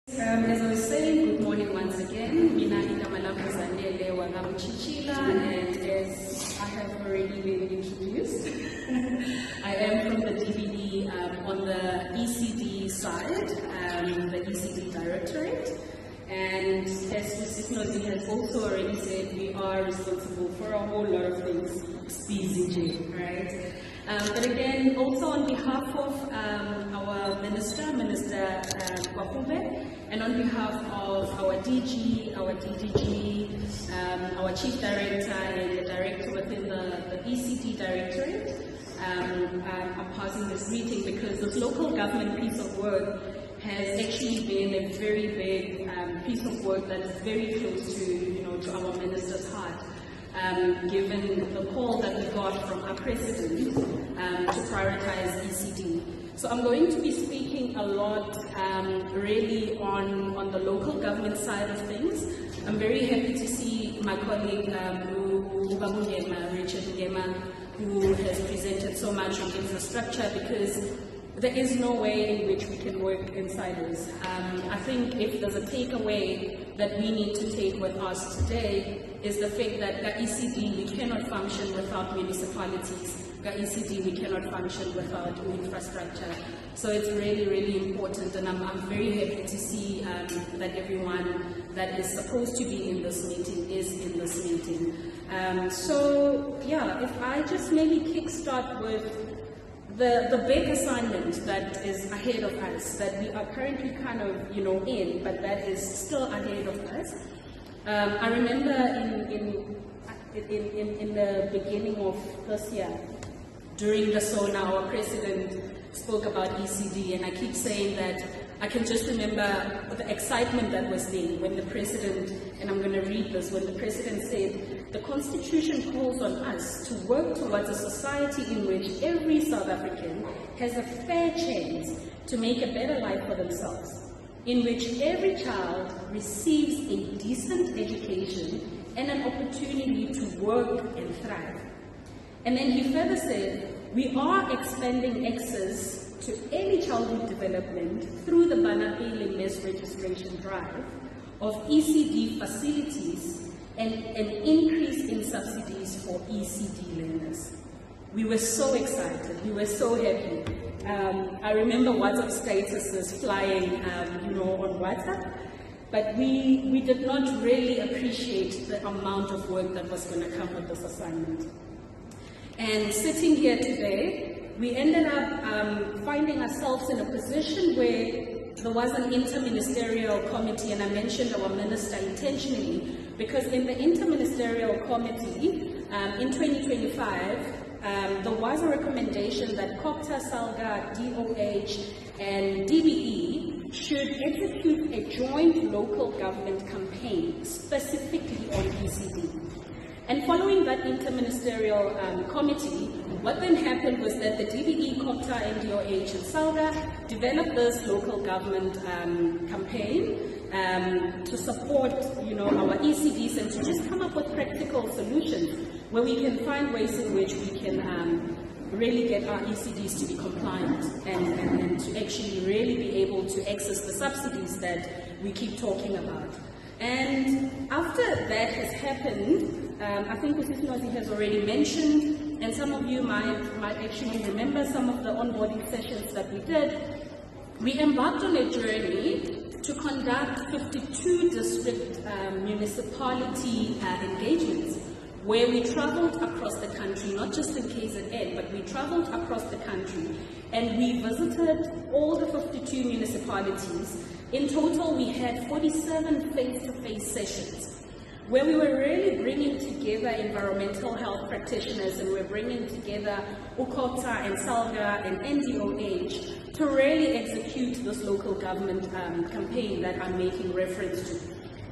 As I was saying, good morning once again. Mina igama lami Zanele Mochechela, and as I have already been introduced, I am from the DBE on the ECD side, the ECD Directorate. And as Mrs. Nozi has also already said, we are responsible for a whole lot of things, right? But again, also on behalf of our Minister Kwakumbe, and on behalf of our DG, our DDG, our Chief Director, and the Director within the ECD Directorate, I'm passing this meeting because this local government piece of work has actually been a very big piece of work that is very close to our Minister's heart. Given the call that we got from our President to prioritize ECD. So I'm going to be speaking a lot really on the local government side of things. I'm very happy to see my colleague Richard Ngema, who has presented so much on infrastructure, because there is no way in which we can work in silos. I think if there's a takeaway that we need to take with us today is the fact that ECD, we cannot function without municipalities. ECD, we cannot function without infrastructure. So it's really, really important, and I'm very happy to see that everyone that is supposed to be in this meeting is in this meeting. So yeah, if I just maybe kickstart with the big assignment that is ahead of us, that we are currently kind of in, but that is still ahead of us. I remember in the beginning of this year, during the SONA, our President spoke about ECD, and I keep saying that I can just remember the excitement that was there when the President, and I'm going to read this, when the President said, "The Constitution calls on us to work towards a society in which every South African has a fair chance to make a better life for themselves, in which every child receives a decent education and an opportunity to work and thrive." And then he further said, "We are expanding access to early childhood development through the Banapile Mass Registration Drive of ECD facilities and an increase in subsidies for ECD learners." We were so excited, we were so happy. I remember WhatsApp statuses flying, on WhatsApp, but we did not really appreciate the amount of work that was going to come with this assignment. And sitting here today, we ended up finding ourselves in a position where there was an interministerial committee, and I mentioned our minister intentionally, because in the interministerial committee in 2025, there was a recommendation that COGTA, SALGA, DOH, and DBE should execute a joint local government campaign specifically on ECD. And following that interministerial committee, what then happened was that the DBE, COGTA, NDOH, and SALGA developed this local government campaign to support, our ECDs, and to just come up with practical solutions where we can find ways in which we can really get our ECDs to be compliant and to actually really be able to access the subsidies that we keep talking about. And after that has happened, I think Mrs. Nozi has already mentioned, and some of you might actually remember some of the onboarding sessions that we did. We embarked on a journey to conduct 52 district municipality engagements, where we traveled across the country, not just in KZN, but we traveled across the country, and we visited all the 52 municipalities. In total, we had 47 face-to-face sessions, where we were really bringing together environmental health practitioners, and we're bringing together COGTA and SALGA and NDOH to really execute this local government campaign that I'm making reference to.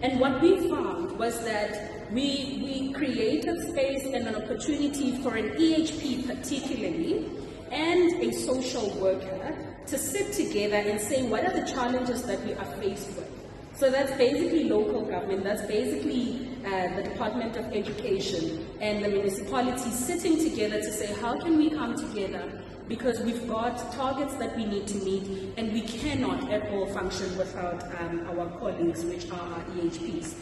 And what we found was that we created space and an opportunity for an EHP particularly, and a social worker to sit together and say, what are the challenges that we are faced with? So that's basically local government, that's basically the Department of Education and the municipalities sitting together to say, how can we come together? Because we've got targets that we need to meet, and we cannot at all function without our colleagues, which are our EHPs.